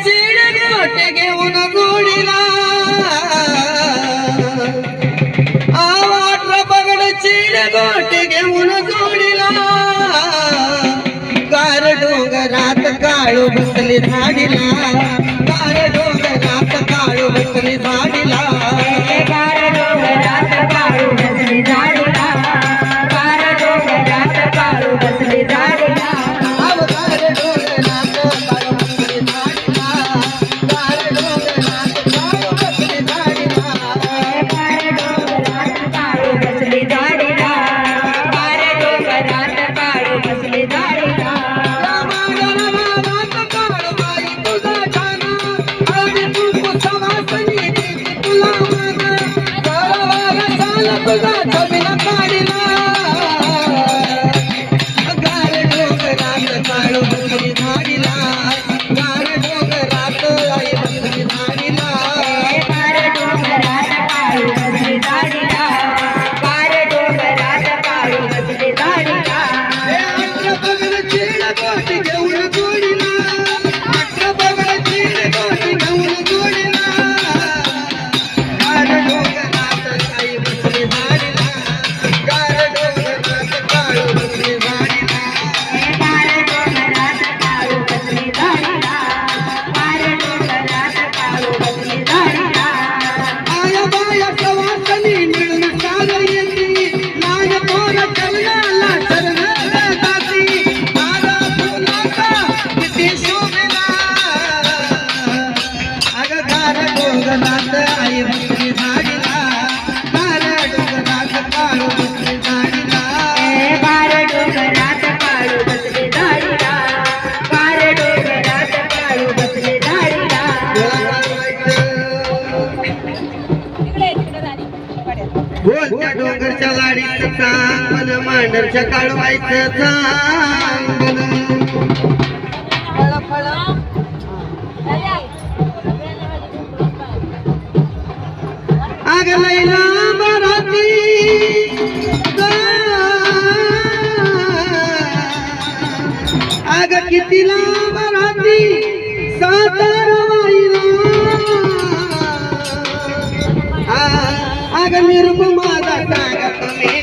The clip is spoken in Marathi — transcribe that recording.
चिड गोटे घेऊन जोडीला आवाज बगड चिड गोटे घेऊन जोडीला गार डोंगरात काळू बसली झाडीला गार डोंगरात काळू बसली झाडीला गार डोंगरात काळू बसली झाडीला गार डोंगरात काळू बसली झाडीला गार डोंगरात काळू बसली झाडीला गार डोंगरात काळू बसली झाडीला गार डोंगरात काळू बसली झाडीला गार डोंगरात काळू बसली झाडीला बोलत्या डोंगरच्या लाडीचं चांग मन मांडरच्या काळवायचं चांग आग लैला बराती आग कितीला बराती सातारवाईला आग निर्म माझा सांगा तुम्ही